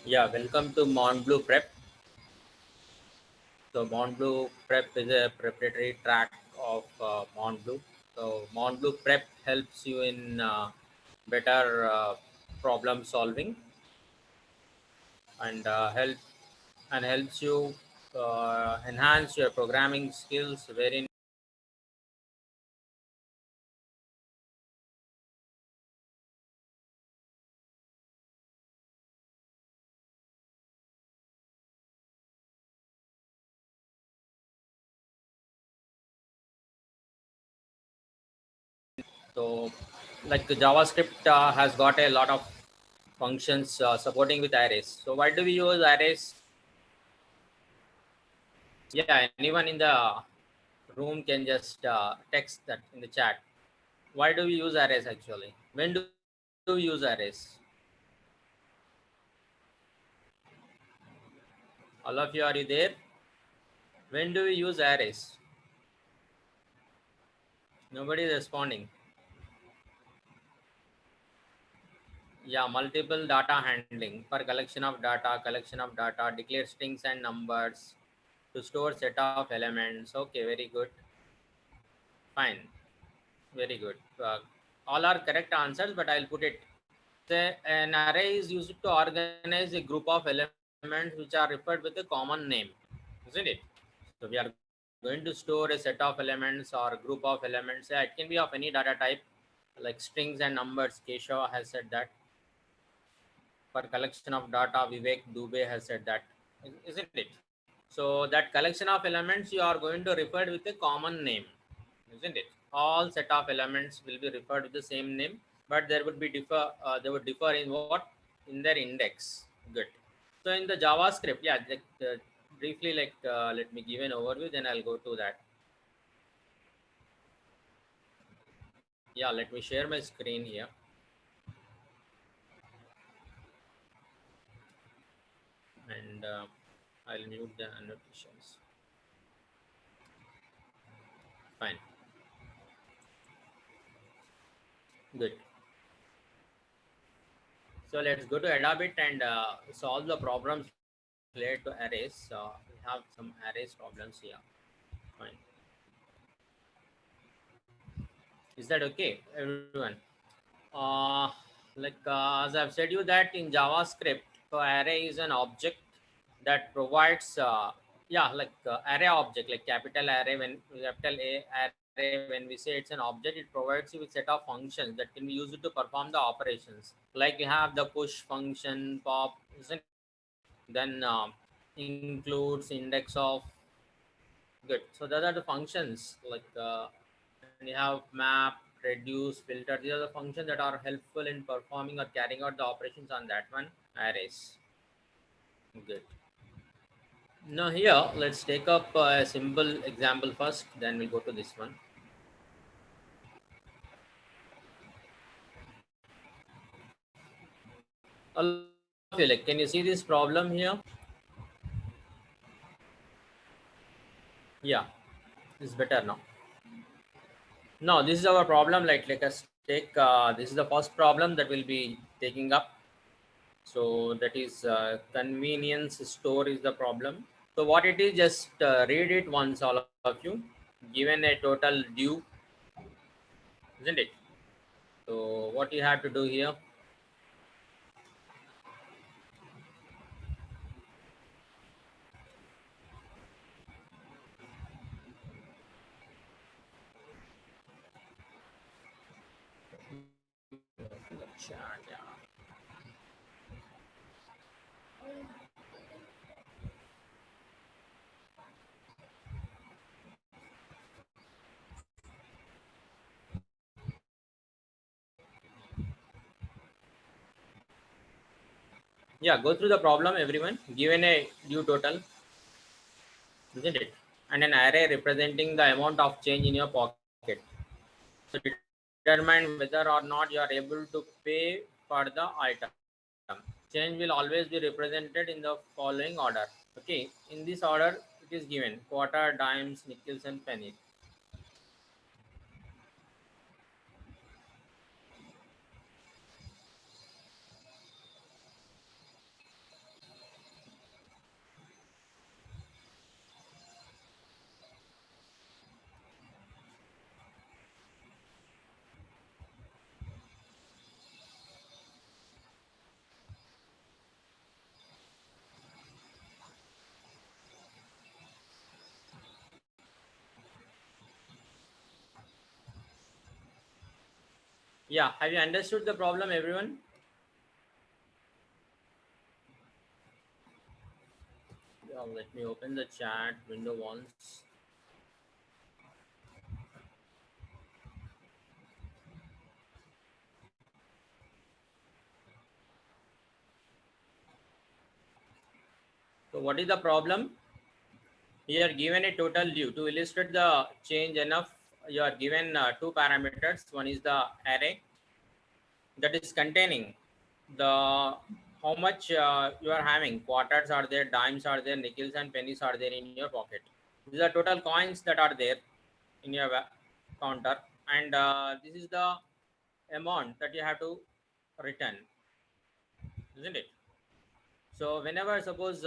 Yeah, welcome to Montbleu Prep. So Montbleu Prep is a preparatory track of Montbleu. So Montbleu Prep helps you in better problem solving and helps you enhance your programming skills. Wherein so like the JavaScript has got a lot of functions supporting with arrays. So why do we use arrays? Yeah, anyone in the room can just text that in the chat. Why do we use arrays actually? When do we use arrays? All of you, are you there? When do we use arrays? Nobody is responding. Yeah, multiple data handling for collection of data, declare strings and numbers to store set of elements. Okay, very good. Fine, very good. All are correct answers, but I'll put it. An array is used to organize a group of elements which are referred with a common name, isn't it? So we are going to store a set of elements or a group of elements. Yeah, it can be of any data type like strings and numbers. Keshav has said that. For collection of data, Vivek Dubey has said that, isn't it? So that collection of elements you are going to refer with a common name, isn't it? All set of elements will be referred with the same name, but there would be differ. They would differ in what? In their index. Good. So in the JavaScript, yeah, briefly, let me give an overview, then I'll go to that. Yeah, let me share my screen here, and I'll mute the annotations. Fine. Good. So let's go to Adabit and solve the problems related to arrays. We have some arrays problems here. Fine. Is that okay, everyone? Uh, as I've said you that in JavaScript, so array is an object that provides array object like capital array. When capital A array, when we say it's an object, it provides you with set of functions that can be used to perform the operations. Like you have the push function, pop, isn't it? Then includes index of. Good. So those are the functions and you have map, reduce, filter. These are the functions that are helpful in performing or carrying out the operations on that one. Arrays. Good. Now here, let's take up a simple example first. Then we'll go to this one. All of you, like, can you see this problem here? Yeah, it's better now. No, this is our problem. Like us take this is the first problem that we'll be taking up. So that is convenience store is the problem. So what it is, just read it once, all of you. Given a total due, isn't it? So what you have to do here? Yeah, go through the problem, everyone. Given a due total, isn't it? And an array representing the amount of change in your pocket. So determine whether or not you are able to pay for the item. Change will always be represented in the following order. Okay, in this order it is given: quarter, dimes, nickels, and pennies. Yeah, have you understood the problem, everyone? Yeah, let me open the chat window once. So what is the problem? You are given a total due. To illustrate the change enough, you are given two parameters. One is the array that is containing the how much you are having. Quarters are there, dimes are there, nickels and pennies are there in your pocket. These are total coins that are there in your counter, and this is the amount that you have to return, isn't it? So whenever suppose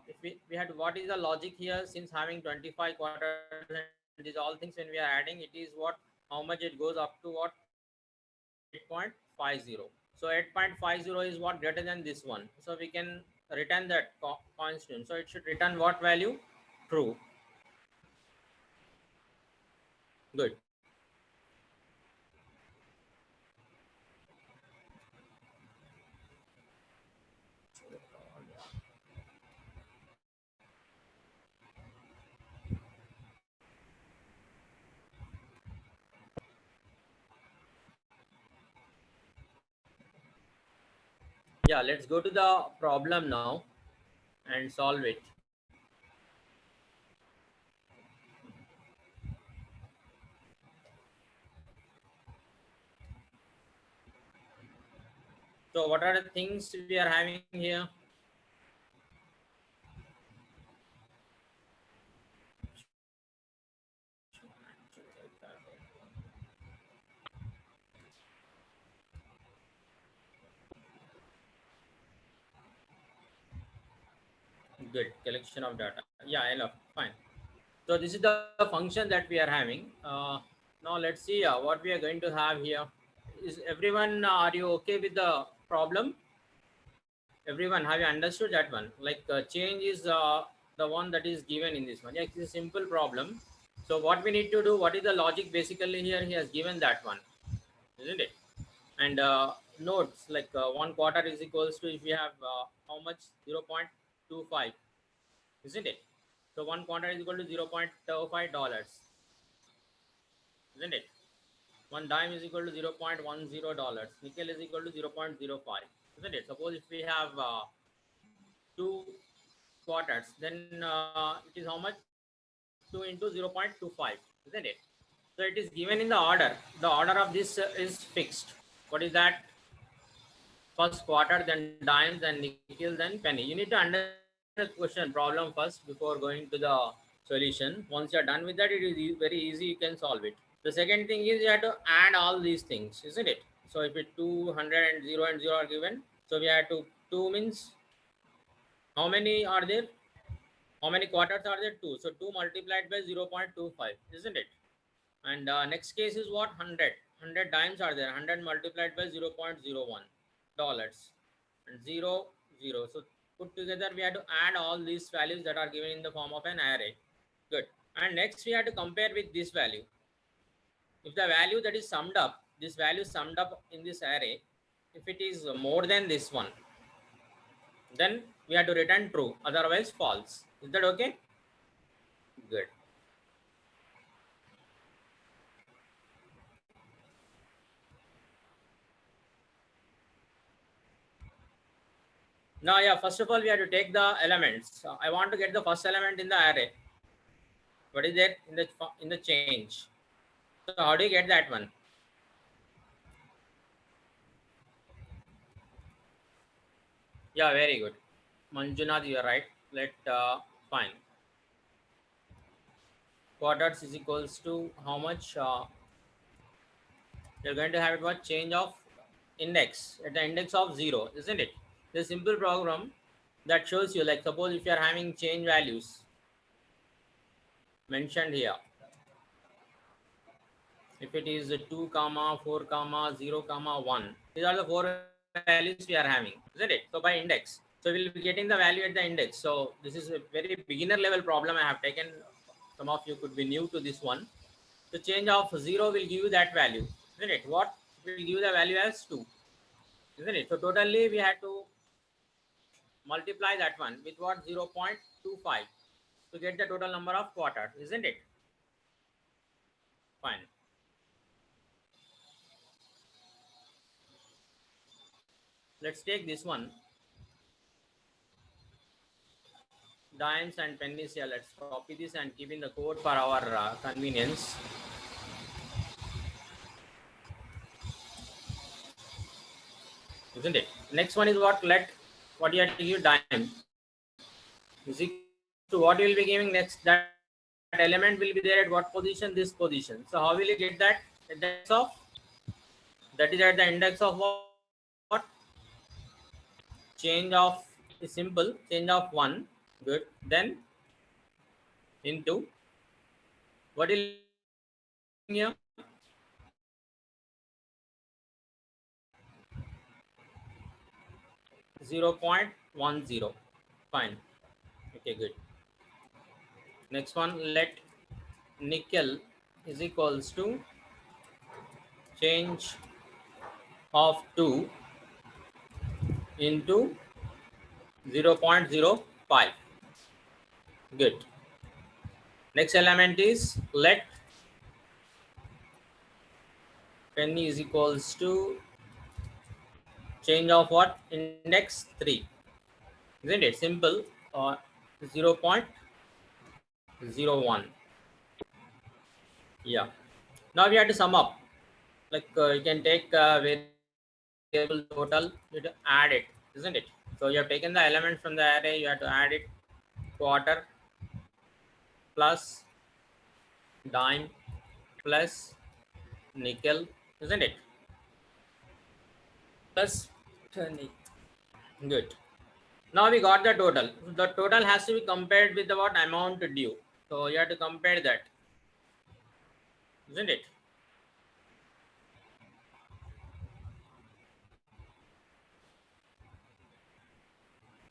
if we had, what is the logic here? Since having 25 quarters and these all things, when we are adding, it is what, how much it goes up to, what, 8.50. So 8.50 is what, greater than this one, so we can return that constant. So it should return what value? True. Good. Yeah, let's go to the problem now and solve it. So what are the things we are having here? Good. Collection of data. Yeah, I love. Fine. So this is the function that we are having. Now let's see what we are going to have here. Is everyone, are you okay with the problem? Everyone, have you understood that one? Like change is the one that is given in this one. Yeah, it's a simple problem. So what we need to do, what is the logic basically here? He has given that one, isn't it? And notes like 1 quarter is equals to, if we have how much, 0.25, isn't it? So 1 quarter is equal to $0.05, isn't it? One dime is equal to $0.10. Nickel is equal to 0.05, isn't it? Suppose if we have 2 quarters, then it is how much? 2 into 0.25, isn't it? So it is given in the order. The order of this is fixed. What is that? First quarter, then dimes, then nickel, then penny. You need to understand the question problem first before going to the solution. Once you are done with that, it is very easy. You can solve it. The second thing is you have to add all these things, isn't it? So if it 200 and 0 are given, so we have to, 2 means how many are there? How many quarters are there? 2. So 2 multiplied by 0.25, isn't it? And next case is what? 100. 100 dimes are there. 100 multiplied by 0.01 dollars and 0 0. So put together we have to add all these values that are given in the form of an array. Good. And next we have to compare with this value. If the value that is summed up, this value summed up in this array, if it is more than this one, then we have to return true, otherwise false. Is that okay? Good. Now, yeah, first of all, we have to take the elements. I want to get the first element in the array. What is that in the change? So how do you get that one? Yeah, very good. Manjunath, you are right. Let fine. Quarters is equals to how much? You're going to have it, what, change of index at the index of 0, isn't it? The simple program that shows you, like suppose if you are having change values mentioned here, if it is 2 comma 4 comma 0 comma 1, these are the 4 values we are having, isn't it? So by index, so we'll be getting the value at the index. So this is a very beginner level problem I have taken. Some of you could be new to this one. The change of 0 will give you that value, isn't it? What will give the value as 2, isn't it? So totally we had to multiply that one with what? 0.25 to get the total number of quarters, isn't it? Fine. Let's take this one. Dimes and pennies here. Let's copy this and keep in the code for our convenience. Isn't it? Next one is what? What you have to give dime is equal to what you will be giving next. That element will be there at what position? This position. So how will you get that? At the index of, that is at the index of what? Change of is simple. Change of 1. Good. Then into what will here? 0.10. Fine. Okay, good. Next one, let nickel is equals to change of 2 into 0.05. Good. Next element is let penny is equals to change of what? Index 3. Isn't it simple? 0.01. Yeah. Now we have to sum up. Like you can take variable total, you have to add it, isn't it? So you have taken the element from the array, you have to add it. Quarter plus dime plus nickel, isn't it? Plus penny. Good. Now we got the total. The total has to be compared with the what? Amount due. So you have to compare that, isn't it?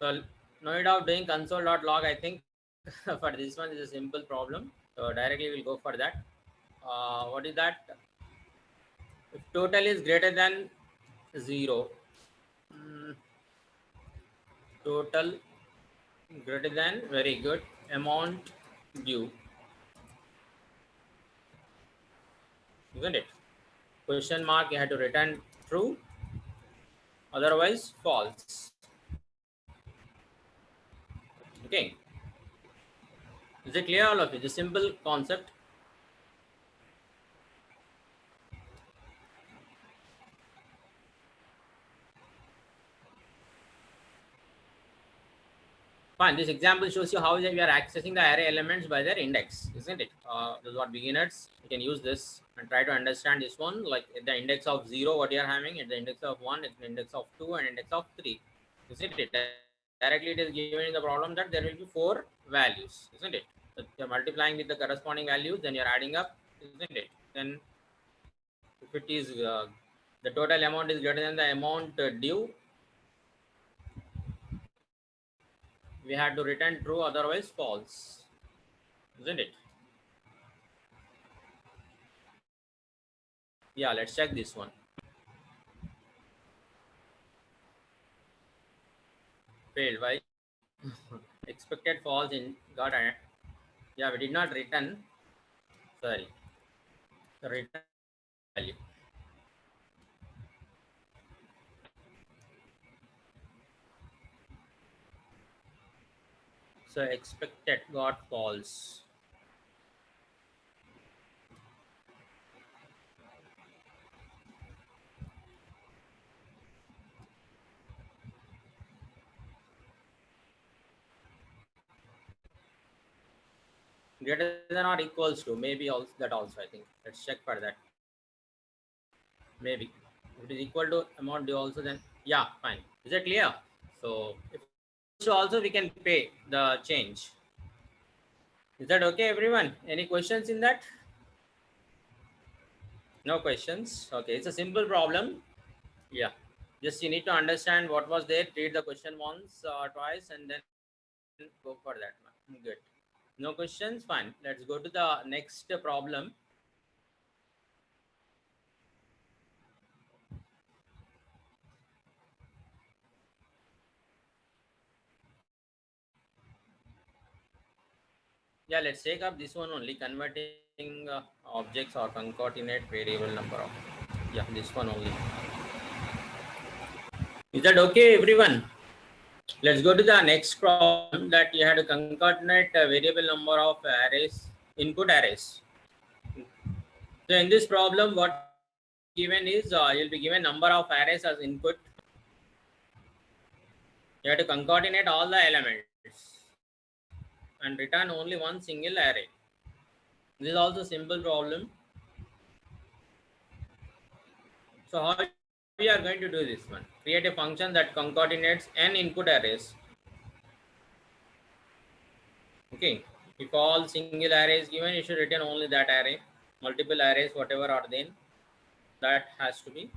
So no need of doing console.log. I think for this one is a simple problem. So directly we'll go for that. What is that? If total is greater than 0, total greater than, very good, amount due, isn't it? Question mark, you have to return true, otherwise false. Okay, is it clear all of you? The simple concept. Fine. This example shows you how we are accessing the array elements by their index, isn't it? This is what beginners, you can use this and try to understand this one. Like at the index of 0, what you are having, at the index of 1, at the index of 2, and index of 3, isn't it? Directly it is given in the problem that there will be 4 values, isn't it? So you're multiplying with the corresponding values, then you're adding up, isn't it? Then if it is the total amount is greater than the amount due, we had to return true, otherwise false, isn't it? Yeah, let's check this one. Failed. Why? Expected false in got a, yeah, we did not return, sorry, the return value. So expected got false. Greater than or equals to, maybe also that also, I think. Let's check for that. Maybe. If it is equal to amount due also, then yeah, fine. Is it clear? So if so also we can pay the change. Is that okay, everyone? Any questions in that? No questions. Okay, it's a simple problem. Yeah, just you need to understand what was there, read the question once or twice, and then go for that one. Good. No questions? Fine. Let's go to the next problem. Yeah, let's take up this one only, converting objects or concatenate variable number of. Yeah, this one only. Is that okay, everyone? Let's go to the next problem, that you have to concatenate a variable number of arrays, input arrays. So in this problem, what given is you'll be given number of arrays as input. You have to concatenate all the elements and return only one single array. This is also simple problem. So how we are going to do this one? Create a function that concatenates n input arrays. Okay. If all single array is given, you should return only that array. Multiple arrays, whatever are then, that has to be,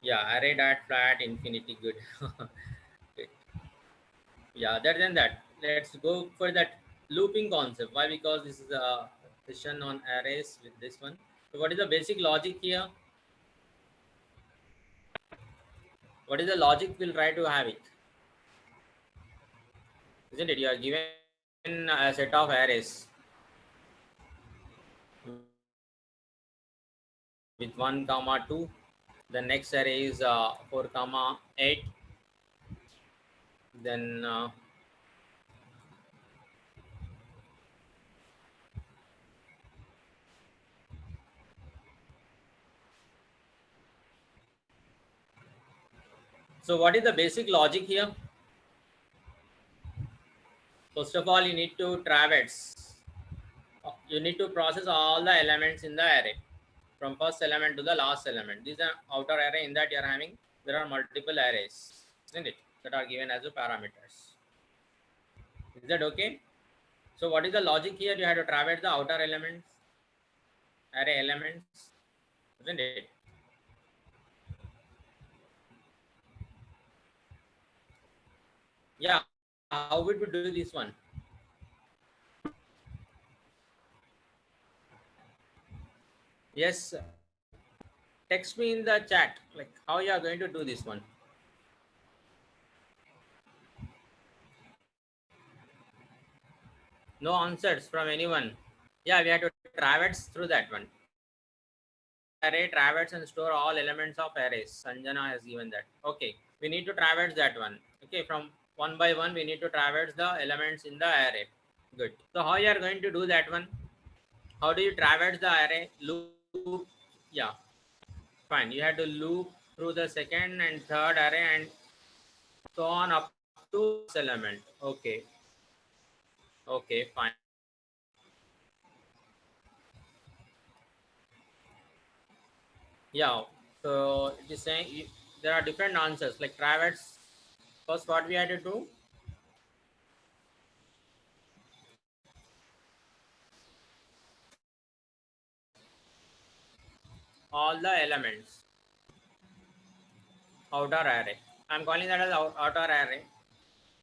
yeah, array dot flat infinity. Good. Good. Yeah, other than that, let's go for that looping concept. Why? Because this is a session on arrays with this one. So what is the basic logic here? What is the logic? We'll try to have it. Isn't it? You are given a set of arrays with 1 comma 2. The next array is 4 comma 8. Then so what is the basic logic here? First of all, you need to traverse. You need to process all the elements in the array from first element to the last element. This is an outer array. In that you are having, there are multiple arrays, isn't it, that are given as the parameters. Is that okay? So what is the logic here? You have to traverse the outer elements, array elements, isn't it? Yeah, how would we do this one? Yes, text me in the chat like how you are going to do this one. No answers from anyone. Yeah, we have to traverse through that one. Array traverse and store all elements of arrays. Sanjana has given that. Okay, we need to traverse that one. Okay, from one by one we need to traverse the elements in the array. Good. So how you are going to do that one? How do you traverse the array? Loop. Yeah, fine. You have to loop through the second and third array and so on up to this element. Okay. Okay, fine. Yeah. So it is saying there are different answers like traverse. First, what we had to do? All the elements. Outer array. I'm calling that as outer array.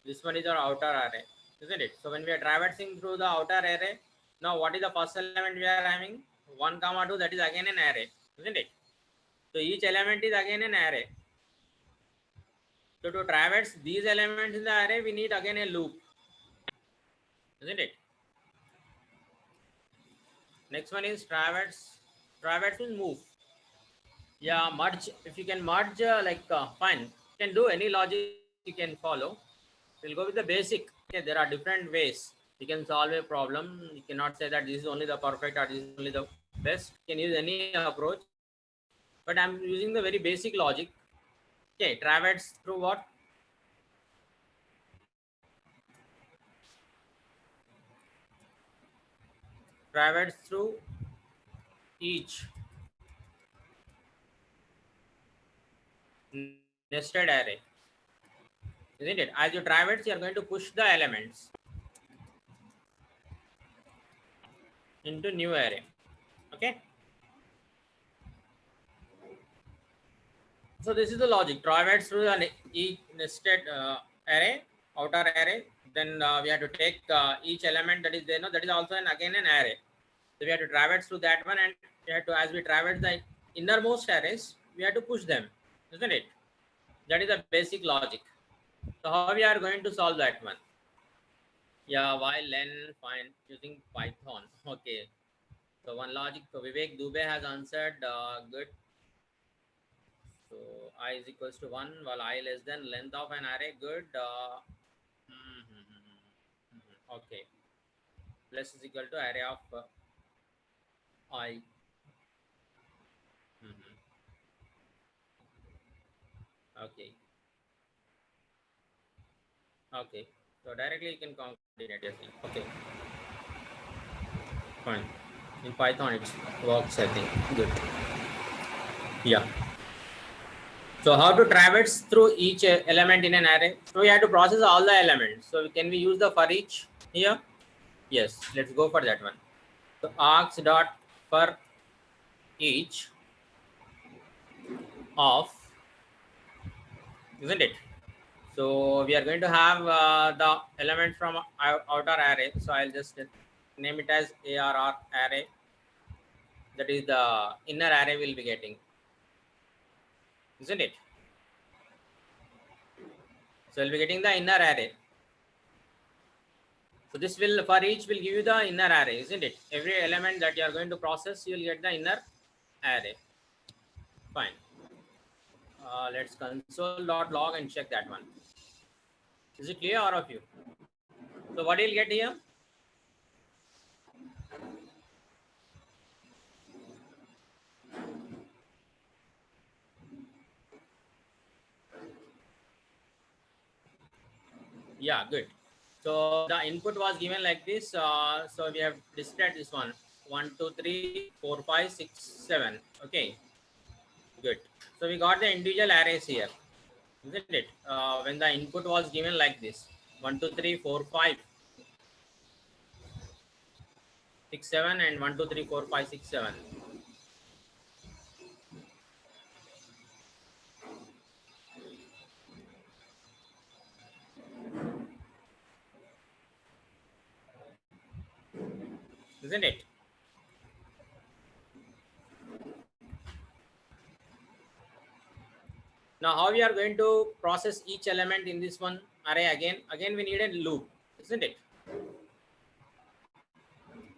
This one is our outer array, isn't it? So when we are traversing through the outer array, now what is the first element we are having? 1 comma 2, that is again an array, isn't it? So each element is again an array. So to traverse these elements in the array, we need again a loop, isn't it? Next one is traverse. Traverse means move. Yeah, merge. If you can merge, fine. You can do any logic you can follow. We'll go with the basic. Okay, there are different ways you can solve a problem. You cannot say that this is only the perfect or this is only the best. You can use any approach. But I'm using the very basic logic. Okay, traverse through what? Traverse through each nested array. Isn't it? As you traverse, you are going to push the elements into new array. Okay. So this is the logic. Traverse through the each nested array, outer array. Then we have to take each element that is there. No, that is also again an array. So we have to traverse through that one, and we have to, as we traverse the innermost arrays, we have to push them, isn't it? That is the basic logic. So how we are going to solve that one? Yeah, while len fine using Python. Okay, so one logic. So Vivek Dubey has answered. Good. So I is equals to 1 while I less than length of an array. Good. Okay. Plus is equal to array of I. Mhm. Okay. Okay. So directly you can calculate it. Okay. Fine. In Python it works, I think. Good. Yeah. So how to traverse through each element in an array? So we have to process all the elements. So can we use the for each here? Yes. Let's go for that one. So args dot for each of, isn't it? So we are going to have the element from outer array. So I'll just name it as ARR array. That is the inner array we'll be getting, isn't it? So we'll be getting the inner array. So this will for each will give you the inner array, isn't it? Every element that you are going to process, you will get the inner array. Fine. Let's console.log and check that one. Is it clear all of you? So what you'll get here? Yeah, good. So the input was given like this. So we have displayed this one. 1, 2, 3, 4, 5, 6, 7. Okay, good. So we got the individual arrays here, isn't it? When the input was given like this, 1, 2, 3, 4, 5, 6, 7, and 1, 2, 3, 4, 5, 6, 7. Isn't it? Now how we are going to process each element in this one array again? Again we need a loop, isn't it?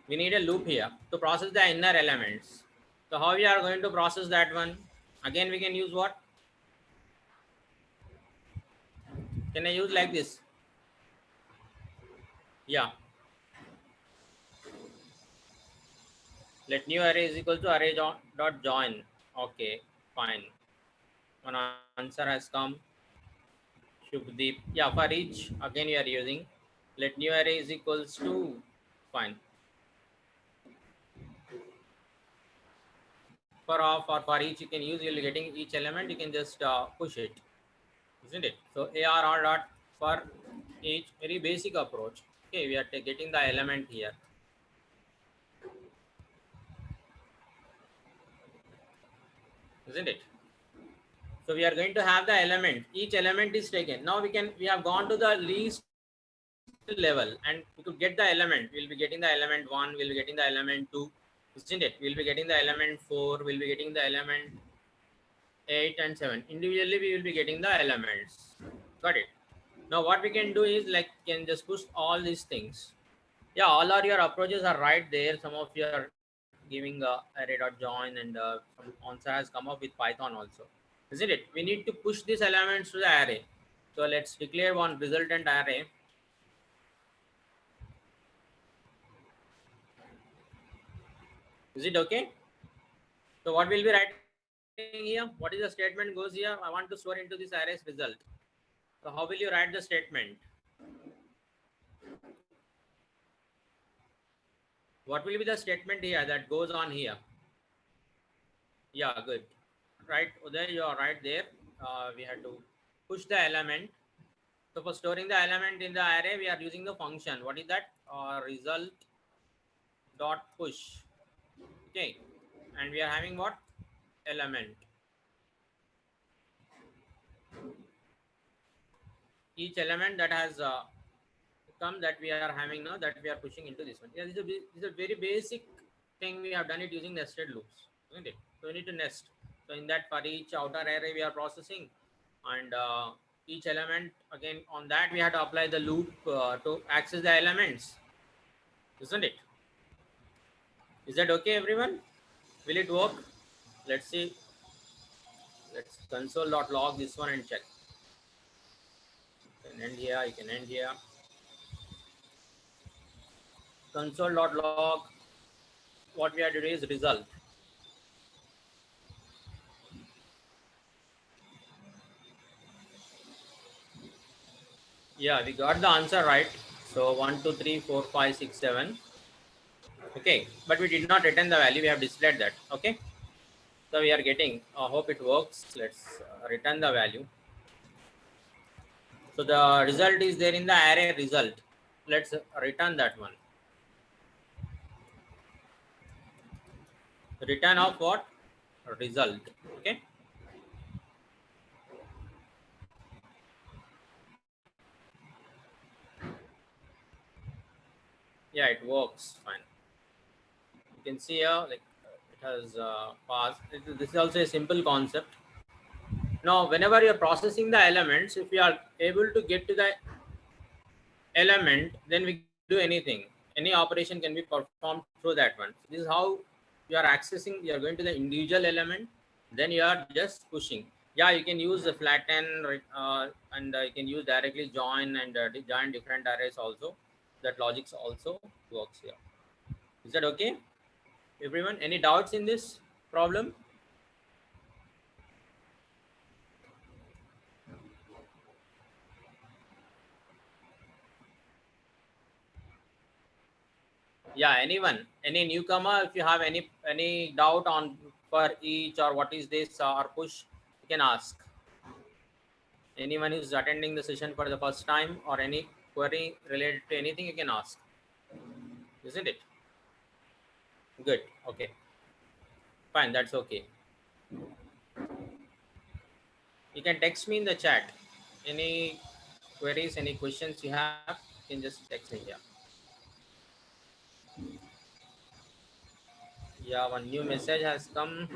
We need a loop here to process the inner elements. So how we are going to process that one? Again we can use what? Can I use like this? Yeah. Let new array is equal to array dot join. Okay, fine. One answer has come. Shubdeep. Yeah, for each again you are using let new array is equals to, fine. For each you can use, you'll be getting each element, you can just push it, isn't it? So ARR dot for each, very basic approach. Okay, we are getting the element here, isn't it? So we are going to have the element, each element is taken. Now we have gone to the least level and we could get the element. We'll be getting the element 1, we'll be getting the element 2, isn't it? We'll be getting the element 4, we'll be getting the element 8 and 7. Individually we will be getting the elements. Got it? Now what we can do is like can just push all these things. Yeah, all our your approaches are right there. Some of you are giving array.join and some answer has come up with Python also, isn't it? We need to push these elements to the array. So let's declare one resultant array. Is it okay? So what will be writing here? What is the statement goes here? I want to store into this array's result. So how will you write the statement? What will be the statement here that goes on here? Yeah, good. Right, Uday, you are right there. We have to push the element. So for storing the element in the array, we are using the function. What is that? Result dot push. Okay, and we are having what? Element. Each element that has come that we are having now, that we are pushing into this one. Yeah, this is a very basic thing. We have done it using nested loops, isn't it? So we need to nest. So in that, for each outer array we are processing, and each element. Again, on that we have to apply the loop to access the elements, isn't it? Is that okay, everyone? Will it work? Let's see. Let's console.log this one and check. You can end here. You can end here. Console.log. What we are doing is result. Yeah, we got the answer right. So 1, 2, 3, 4, 5, 6, 7. Okay, but we did not return the value. We have displayed that. Okay, so we are getting. Hope it works. Let's return the value. So the result is there in the array result. Let's return that one. Return of what? Result. Okay. Yeah, it works fine. You can see here, like it has passed. This is also a simple concept. Now, whenever you are processing the elements, if you are able to get to the element, then we can do anything. Any operation can be performed through that one. This is how you are accessing. You are going to the individual element, then you are just pushing. Yeah, you can use the flatten, and you can use directly join and join different arrays also. That logics also works here. Is that okay, everyone? Any doubts in this problem? Yeah, anyone, any newcomer, if you have any doubt on for each or what is this or push, you can ask. Anyone who's attending the session for the first time or any query related to anything, you can ask, isn't it? Good. Okay, fine, that's okay. You can text me in the chat any queries, any questions you have, you can just text me here. Yeah, one new message has come.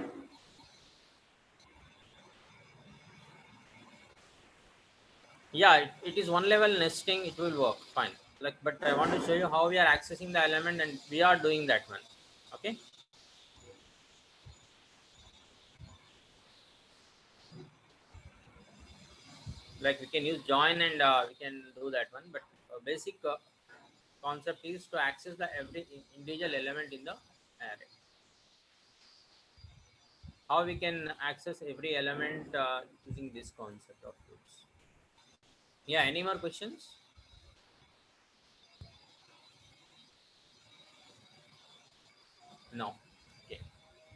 Yeah, it is one level nesting, it will work fine. Like, but I want to show you how we are accessing the element, and we are doing that one. Okay, like we can use join and we can do that one, but basic concept is to access the every individual element in the array. How we can access every element using this concept of groups. Yeah, any more questions? No. Okay,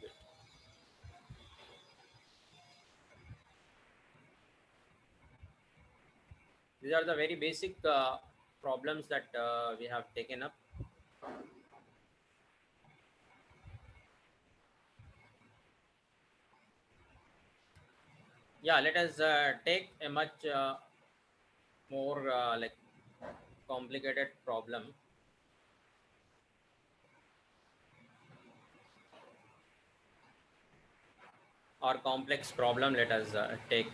good. These are the very basic problems that we have taken up. Yeah, let us take a much more like complicated problem, or complex problem. Let us take.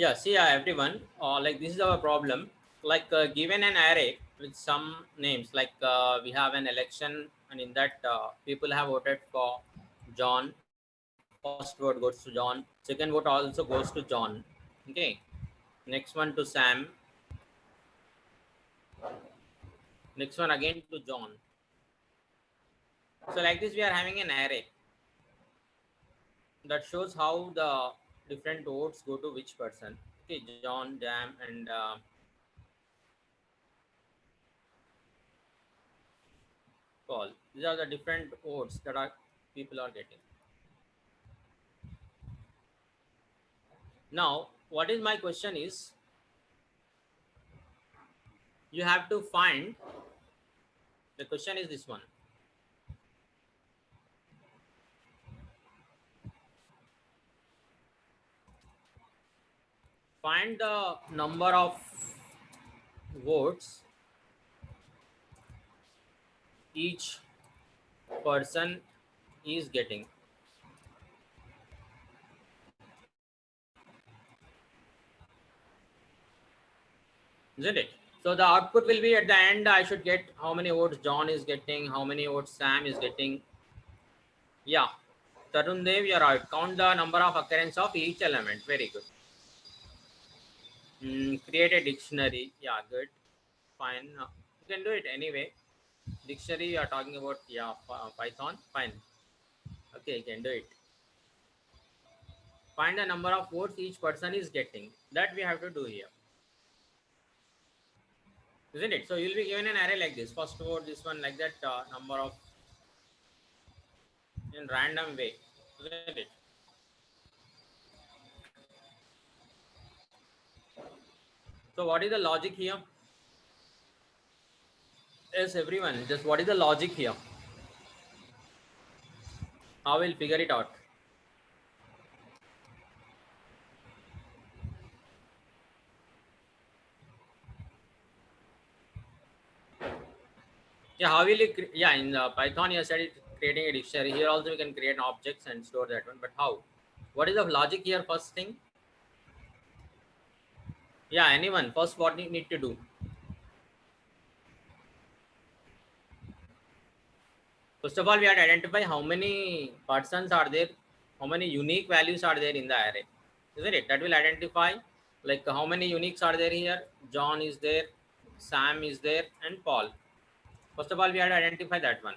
Yeah, see, everyone, like this is our problem. Like given an array with some names, like we have an election, and in that people have voted for John, First vote goes to John. Second vote also goes to John. Okay. Next one to Sam. Next one again to John. So like this, we are having an array that shows how the different votes go to which person. Okay, John, Jam, and Paul. These are the different votes that are people are getting. Now, what is my question is, you have to find. The question is this one. Find the number of votes each person is getting. Isn't it? So the output will be at the end. I should get how many votes John is getting, how many votes Sam is getting. Yeah, Tarun Dev, you're right. Count the number of occurrence of each element. Very good. Create a dictionary. Yeah, good. Fine. You can do it anyway. Dictionary, you are talking about, yeah, Python. Fine. Okay, you can do it. Find the number of votes each person is getting. That we have to do here. Isn't it? So you'll be given an array like this. First vote, this one, like that, number of in random way. Isn't it? So what is the logic here? Yes, everyone. Just what is the logic here? How we'll figure it out? Yeah, how will you? Yeah, in Python, you said it creating a dictionary. Here also, we can create objects and store that one. But how? What is the logic here? First thing. Yeah, anyone. First, what you need to do? First of all, we have to identify how many persons are there, how many unique values are there in the array. Isn't it? That will identify like how many uniques are there here. John is there, Sam is there, and Paul. First of all, we have to identify that one.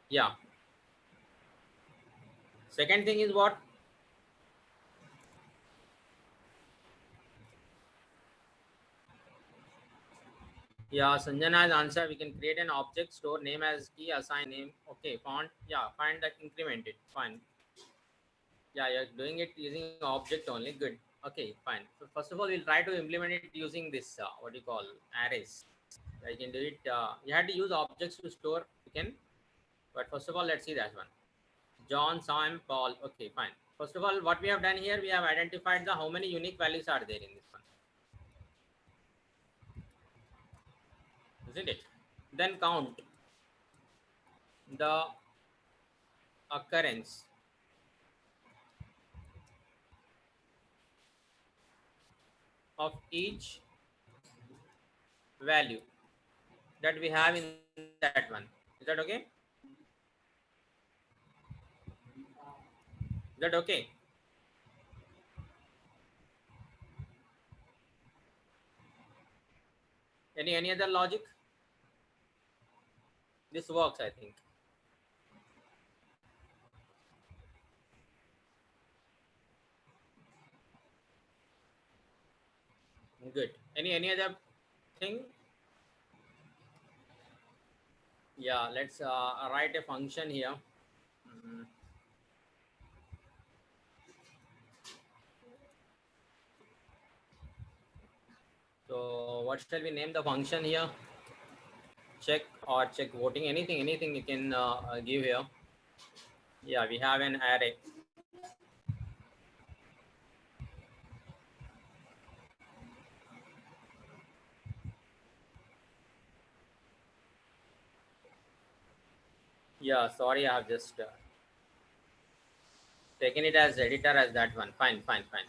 Yeah. Second thing is what? Yeah, Sanjana has answered. We can create an object, store name as key, assign name. Okay, font. Yeah, find that, increment it. Fine. Yeah, you're doing it using object only. Good. Okay, fine. So first of all, we'll try to implement it using this, what do you call, arrays. I can do it. You had to use objects to store. You can. But first of all, let's see that one. John, Sam, Paul. Okay, fine. First of all, what we have done here, we have identified the how many unique values are there in this one. Isn't it? Then count the occurrence of each value that we have in that one. Is that okay? Is that okay? Any other logic? This works, I think. Good. Any other thing? Yeah, let's write a function here. Mm, So what shall we name the function here? Check or check voting, anything you can give here. Yeah, we have an array. Yeah, sorry, I have just taken it as editor as that one. Fine, fine, fine.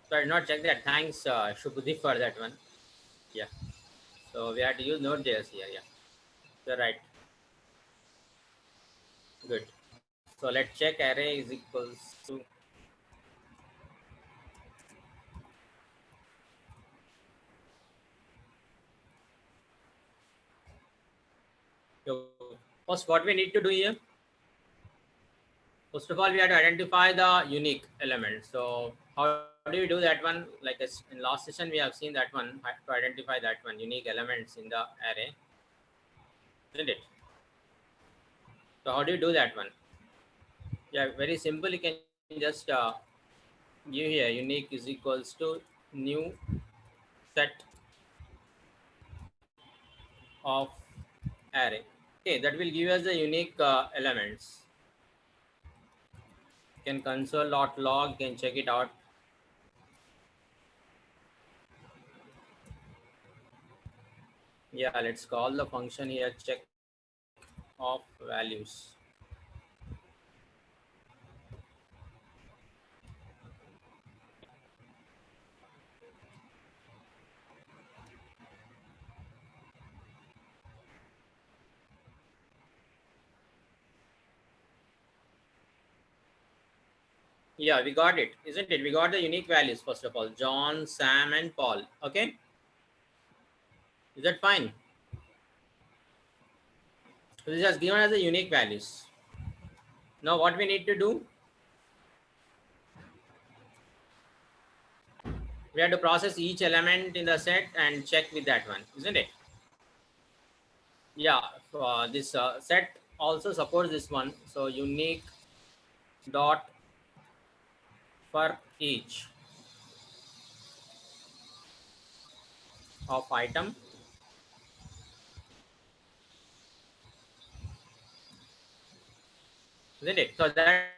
So I did not check that. Thanks, Shubhdeep, for that one. Yeah. So we had to use Node.js here. Yeah. You're right. Good. So let's check array is equals to. So first, what we need to do here? First of all, we have to identify the unique element. So how do we do that one? Like in last session, we have seen that one to identify that one unique elements in the array, isn't it? So how do you do that one? Yeah, very simple. You can just give here unique is equals to new set of array. Okay, that will give us the unique elements. You can console.log, you can check it out. Yeah, let's call the function here check of values. Yeah, we got it, isn't it? We got the unique values first of all, John, Sam, and Paul. Okay, is that fine? So this has given us the unique values. Now what we need to do, we have to process each element in the set and check with that one, isn't it? Yeah, this set also supports this one. So unique dot for each of item, isn't it? So that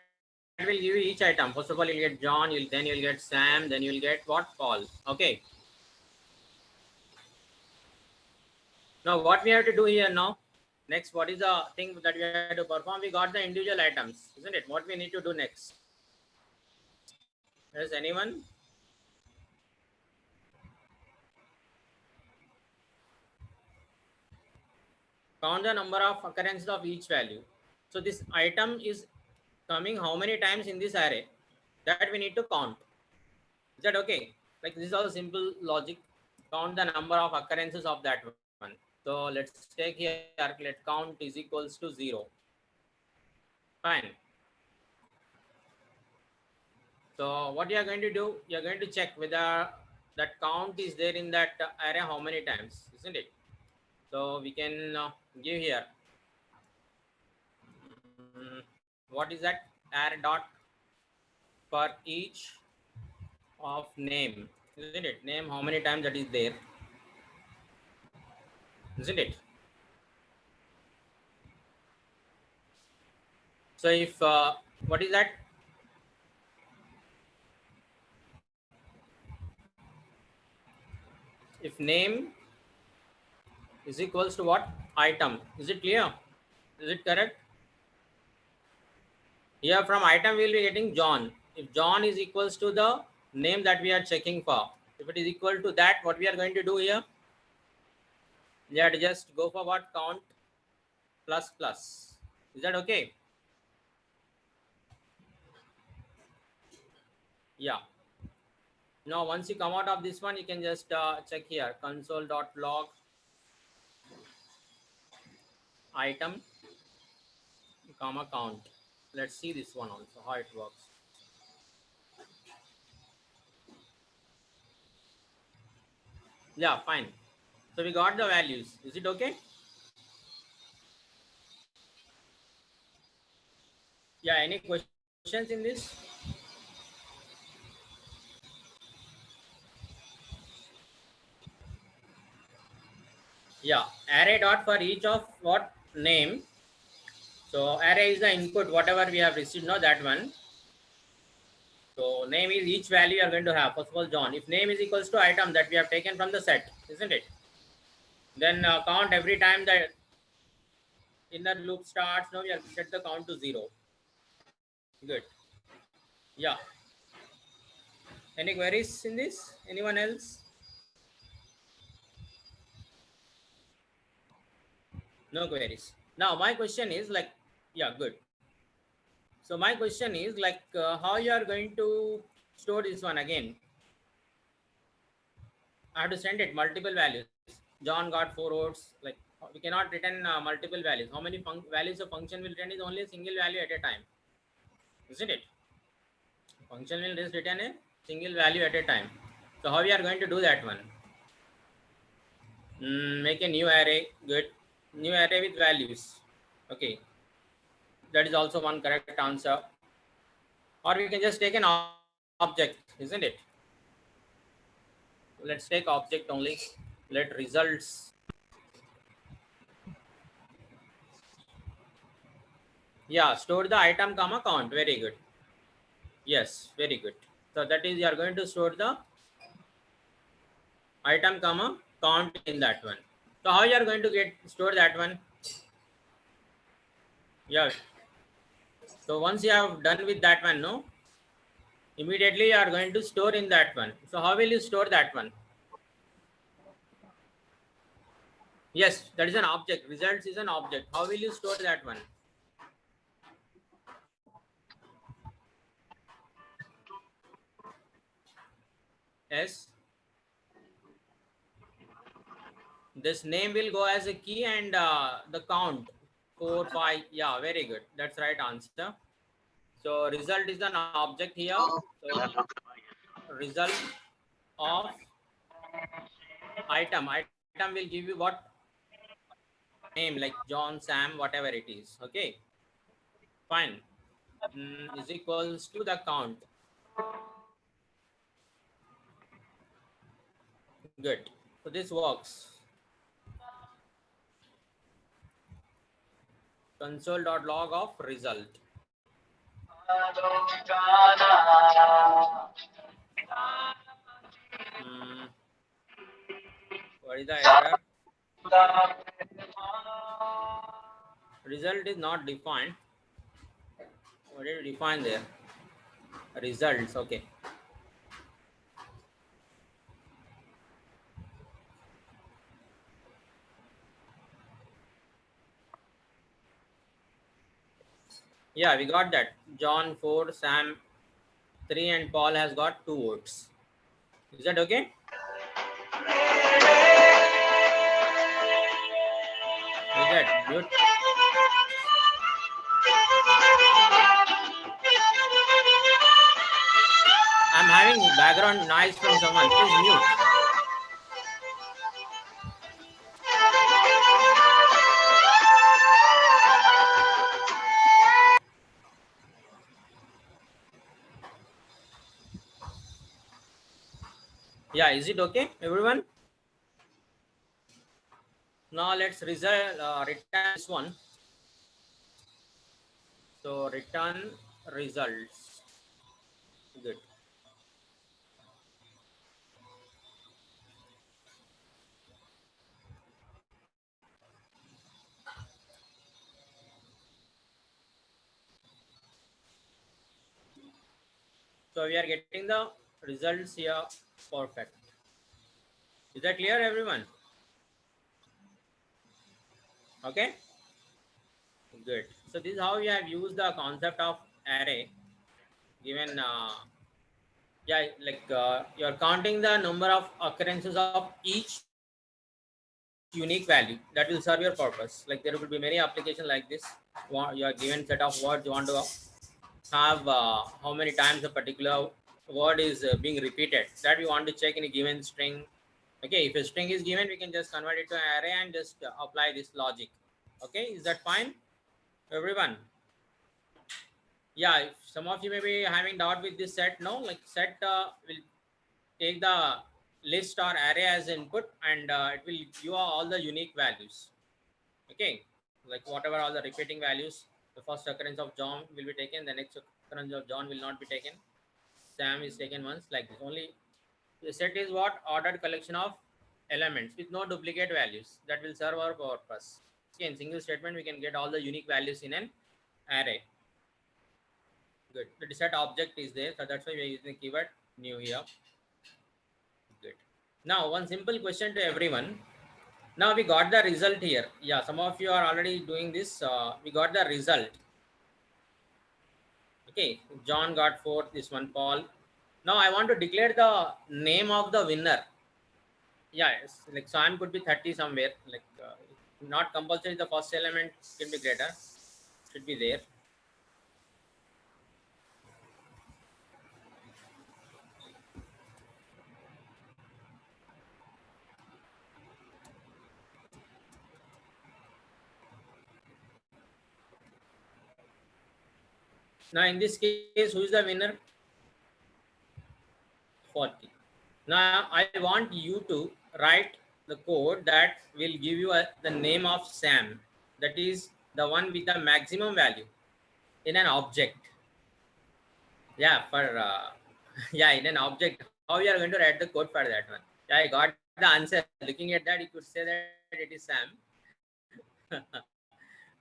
will give you each item. First of all, you'll get John, you'll get Sam, then you'll get what, Paul. Okay. Now what we have to do here now? Next, what is the thing that we have to perform? We got the individual items, isn't it? What we need to do next? Is anyone? Count the number of occurrences of each value. So this item is coming how many times in this array? That we need to count. Is that okay? Like this is all simple logic. Count the number of occurrences of that one. So let's take here, let count is equals to 0. Fine. So what you are going to do, you are going to check whether that count is there in that array how many times, isn't it? So we can give here, what is that, array dot for each of name, isn't it? Name how many times that is there, isn't it? So if what is that, if name is equals to what, item, is it clear? Is it correct? Here from item we will be getting John. If John is equals to the name that we are checking for, if it is equal to that, what we are going to do here, we have to just go for what, count plus plus. Is that okay? Yeah. Now once you come out of this one, you can just check here console.log item comma count. Let's see this one also how it works. Yeah, fine. So we got the values. Is it okay? Yeah, any questions in this? Yeah, array dot for each of what, name. So array is the input, whatever we have received, no, that one. So name is each value you are going to have. First of all, John. If name is equals to item that we have taken from the set, isn't it? Then count every time the inner loop starts. Now we have set the count to 0. Good. Yeah. Any queries in this? Anyone else? No queries. Now my question is like, yeah, good. So my question is like, how you are going to store this one again? I have to send it multiple values. John got 4 votes. Like we cannot return multiple values. How many values a function will return is only a single value at a time, isn't it? Function will just return a single value at a time. So how we are going to do that one? Make a new array. Good. New array with values. Okay. That is also one correct answer. Or we can just take an object, isn't it? Let's take object only. Let results. Yeah, store the item comma count. Very good. Yes, very good. So that is you are going to store the item comma count in that one. So how you are going to get store that one? Yeah. So once you have done with that one, no, immediately you are going to store in that one. So how will you store that one? Yes, that is an object. Results is an object. How will you store that one? Yes. This name will go as a key and the count 4, 5. Yeah, very good. That's right answer. So result is an object here. So result of item. Item will give you what name like John, Sam, whatever it is. Okay, fine. Is equals to the count. Good. So this works. Console.log of result. What is the error? Result is not defined. What did you define there? Results. Okay. Yeah, we got that. John 4, Sam 3, and Paul has got 2 votes. Is that okay? Is that good? I'm having background noise from someone. Please mute. Yeah, is it okay, everyone? Now let's return this one. So return results. Good. So we are getting the results here. Perfect. Is that clear, everyone? Okay. Good. So this is how we have used the concept of array. Given, yeah, like you're counting the number of occurrences of each unique value that will serve your purpose. Like there will be many applications like this. You are given set of words you want to have how many times a particular word is being repeated. That we want to check in a given string. Okay, if a string is given, we can just convert it to an array and just apply this logic. Okay, is that fine, everyone? Yeah, if some of you may be having doubt with this set, no, like set will take the list or array as input and it will give all the unique values. Okay, like whatever all the repeating values, the first occurrence of John will be taken, the next occurrence of John will not be taken, Sam is taken once, like this. Only the set is what ordered collection of elements with no duplicate values that will serve our purpose. Okay, in single statement we can get all the unique values in an array. Good. The set object is there, so that's why we are using the keyword New here. Good. Now one simple question to everyone. Now we got the result here. Yeah, some of you are already doing this. We got the result. Okay, John got 4. This one, Paul. Now I want to declare the name of the winner. Yeah, yes. Like Sam could be 30 somewhere. Like not compulsory. The first element can be greater. Should be there. Now in this case, who is the winner? 40. Now I want you to write the code that will give you the name of Sam. That is the one with the maximum value in an object. Yeah, for yeah, in an object. How you are going to write the code for that one? Yeah, I got the answer. Looking at that, you could say that it is Sam.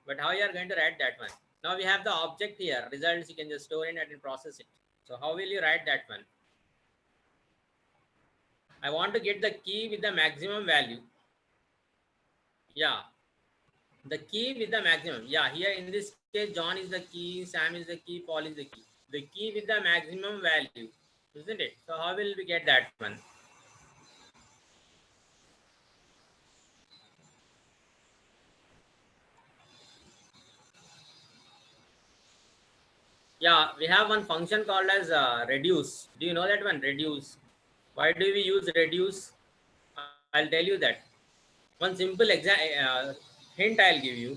But how you are going to write that one? Now we have the object here. Results you can just store in and process it. So how will you write that one? I want to get the key with the maximum value. Yeah, the key with the maximum. Yeah, here in this case, John is the key, Sam is the key, Paul is the key. The key with the maximum value, isn't it? So how will we get that one? Yeah, we have one function called as reduce. Do you know that one? Reduce. Why do we use reduce? I'll tell you that. One simple hint I'll give you.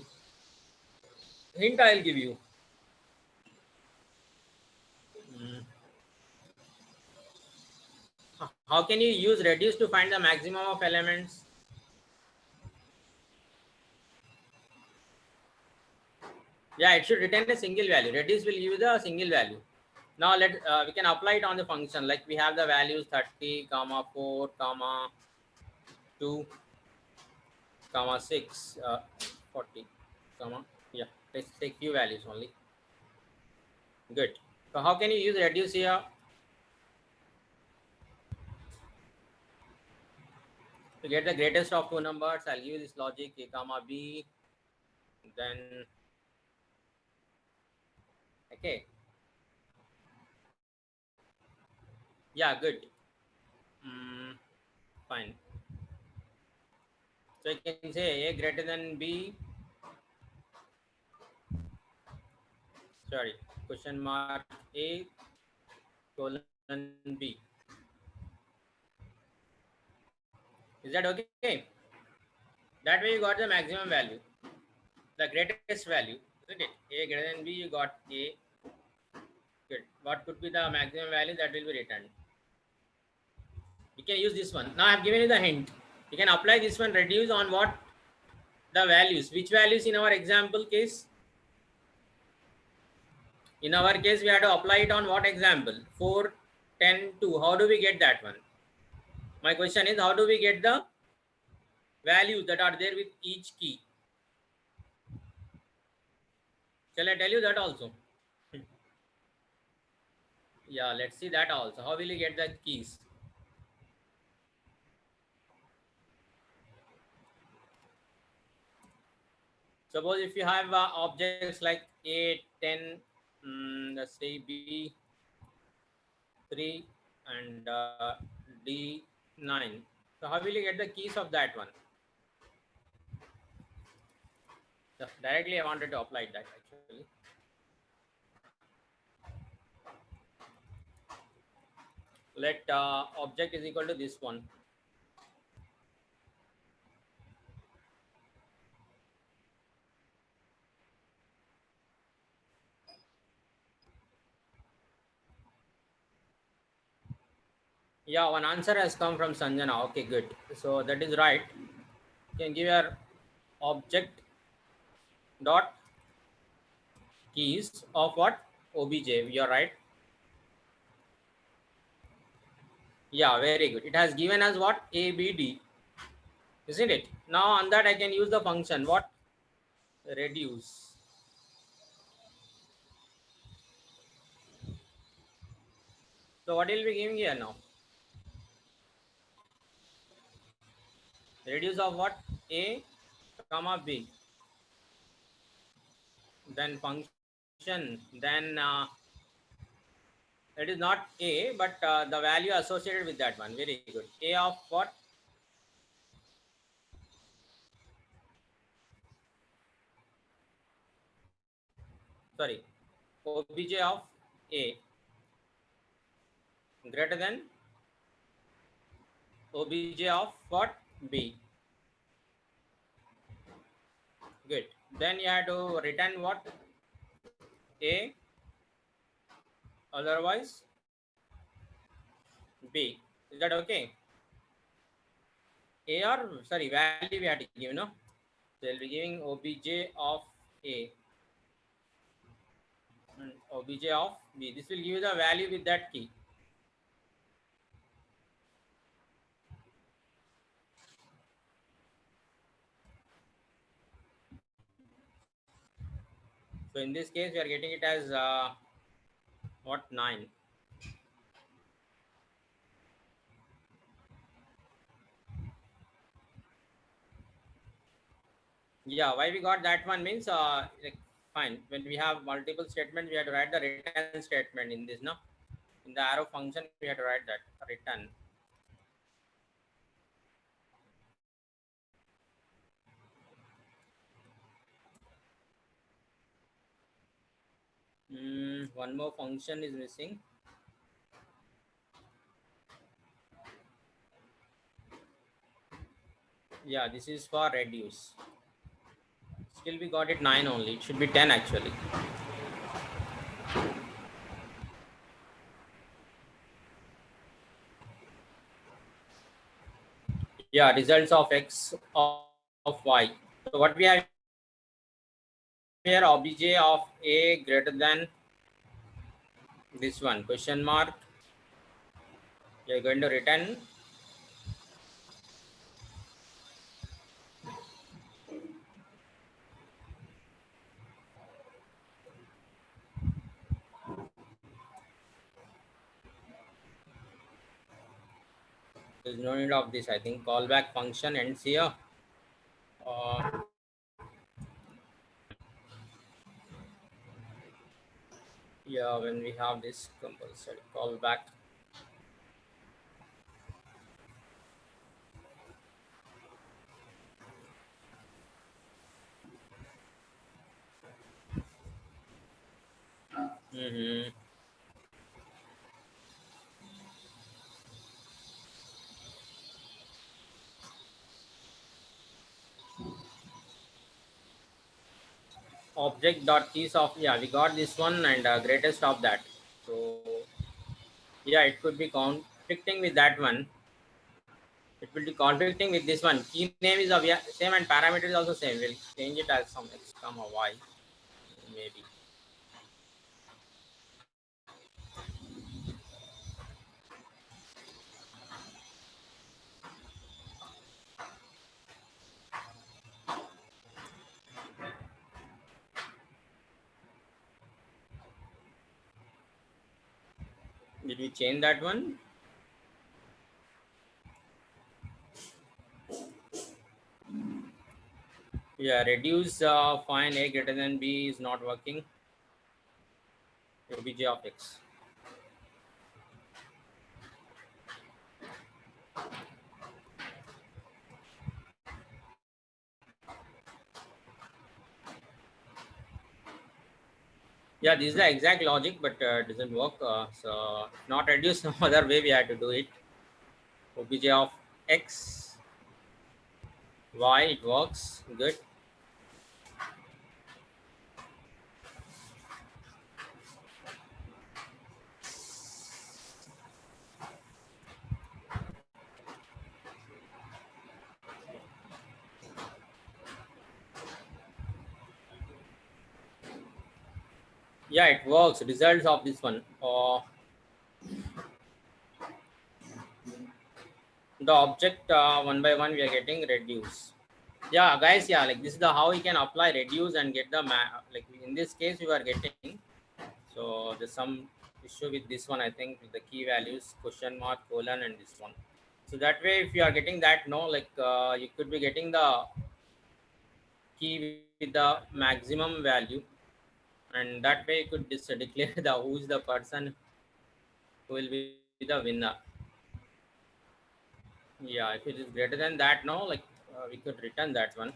Hint I'll give you. Mm. How can you use reduce to find the maximum of elements? Yeah, it should retain a single value. Reduce will give you the single value. Now let we can apply it on the function. Like we have the values 30, comma 4, comma 2, comma 6, 40, comma, yeah. Let's take few values only. Good. So how can you use reduce here? To get the greatest of two numbers, I'll use this logic a comma b. Then okay. Yeah, good. Mm, fine. So you can say a greater than b. Sorry, question mark a colon b. Is that okay? That way you got the maximum value, the greatest value, isn't it? A greater than b, you got a. Good. What could be the maximum value that will be returned? You can use this one. Now I have given you the hint. You can apply this one, reduce on what? The values. Which values in our example case? In our case, we have to apply it on what example? 4, 10, 2. How do we get that one? My question is, how do we get the values that are there with each key? Shall I tell you that also? Yeah, let's see that also. How will you get the keys? Suppose if you have objects like 8, 10, let's say B, 3, and D, 9. So how will you get the keys of that one? So directly I wanted to apply that actually. Let object is equal to this one. Yeah, one answer has come from Sanjana. Okay, good. So that is right. You can give your object dot keys of what? Obj. You're right. Yeah, very good. It has given us what? ABD, isn't it? Now on that I can use the function what? Reduce. So what will be giving here now? Reduce of what? A comma B. Then function. Then it is not A, but the value associated with that one. Very good. A of what? Sorry. Obj of A greater than obj of what? B. Good. Then you have to return what? A, otherwise B. Is that okay? A or sorry, value we have to give, no? So we'll be giving obj of A and obj of B. This will give you the value with that key. So in this case, we are getting it as what, 9. Yeah, why we got that one means like, fine. When we have multiple statements, we have to write the return statement in this, no? In the arrow function, we have to write that return. One more function is missing. Yeah, this is for reduce. Still we got it 9 only. It should be 10 actually. Yeah, results of x of y. So what we have here, obj of a greater than this one, question mark. You are going to return. There's no need of this. I think callback function ends here. Uh, yeah, when we have this compulsory callback. Mm-hmm. Object dot keys of, yeah, we got this one and greatest of that. So yeah, it could be conflicting with that one. It will be conflicting with this one. Key name is of, yeah, same and parameter is also same. We'll change it as some x comma y maybe. Did we change that one? Yeah, reduce find a greater than b is not working. Obj of x. Yeah, this is the exact logic, but it doesn't work. So not reduce, some other way we have to do it. Obj of x, y, it works good. Yeah, it works. Results of this one. The object one by one we are getting reduce. Yeah, guys. Yeah, like this is the how we can apply reduce and get the like in this case we are getting. So there's some issue with this one, I think, with the key values, question mark, colon, and this one. So that way, if you are getting that, no, like you could be getting the key with the maximum value, and that way you could declare the who is the person who will be the winner. Yeah, if it is greater than that, no, like we could return that one.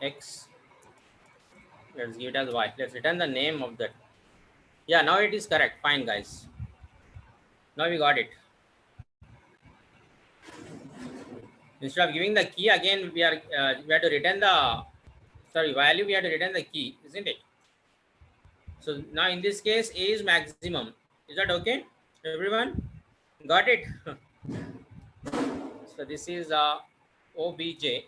X, let's give it as Y. Let's return the name of that. Yeah, now it is correct. Fine, guys. Now we got it. Instead of giving the key again, we have to return the value. We have to return the key, isn't it? So now in this case, A is maximum. Is that okay, everyone? Got it? So this is OBJ.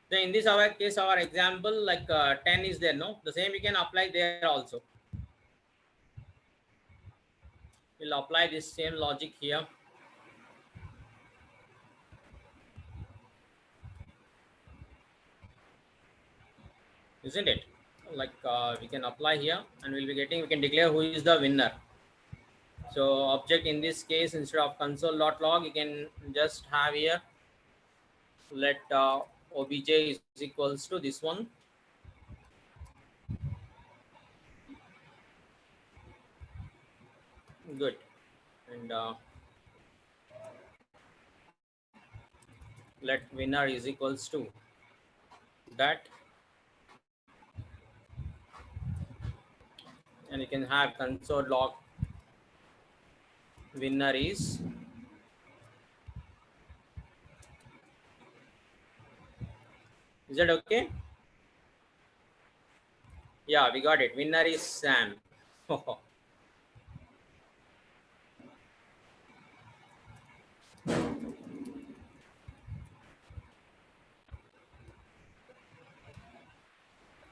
Then in this our case, our example, like 10 is there, no? The same we can apply there also. We'll apply this same logic here. Isn't it? Like we can apply here and we'll be getting, we can declare who is the winner. So object in this case, instead of console.log, you can just have here, let obj is equals to this one. Good. And let winner is equals to that, and you can have console log winner is that okay? Yeah, we got it. Winner is Sam.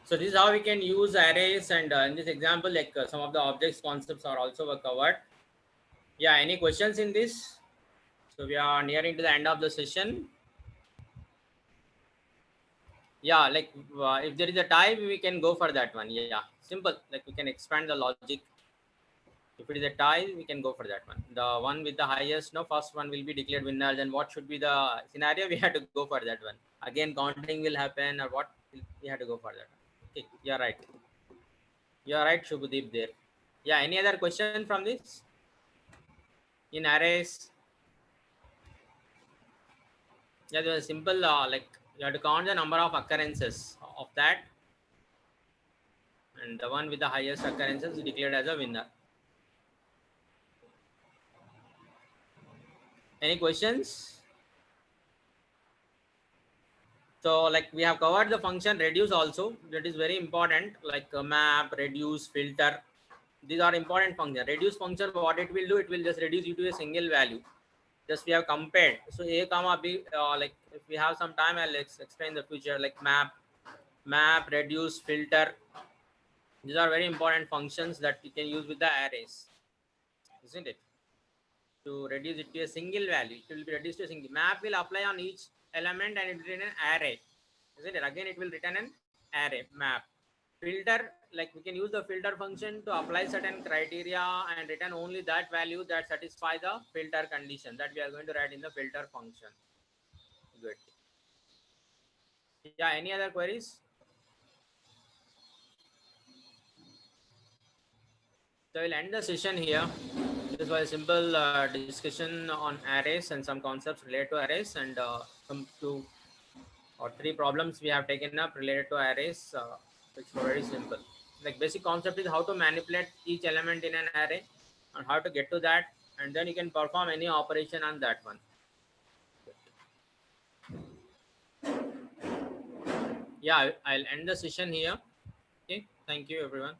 So this is how we can use arrays, and in this example, like some of the objects concepts are also covered. Yeah, any questions in this? So we are nearing to the end of the session. Yeah, like if there is a tie, we can go for that one. Yeah, simple. Like we can expand the logic. If it is a tie, we can go for that one. The one with the highest, no, first one will be declared winner. Then what should be the scenario? We have to go for that one. Again, counting will happen, or what? We have to go for that one. Okay, you're right. You're right, Shubhadeep there. Yeah, any other question from this? In arrays? Yeah, there's a simple, like you have to count the number of occurrences of that, and the one with the highest occurrences is declared as a winner. Any questions? So like we have covered the function reduce also. That is very important, like map, reduce, filter. These are important functions. Reduce function, what it will do, it will just reduce you to a single value. Just we have compared. So A comma B, like if we have some time, I'll explain the future, like map, reduce, filter. These are very important functions that we can use with the arrays, isn't it? To reduce it to a single value, it will be reduced to a single. Map will apply on each element and it will return an array, isn't it? Again, it will return an array map. Filter, like we can use the filter function to apply certain criteria and return only that value that satisfy the filter condition that we are going to write in the filter function. Good. Yeah, any other queries? So we'll end the session here. This was a simple discussion on arrays and some concepts related to arrays, and some 2 or 3 problems we have taken up related to arrays, which were very simple. Like basic concept is how to manipulate each element in an array and how to get to that, and then you can perform any operation on that one. Yeah, I'll end the session here. Okay, thank you everyone.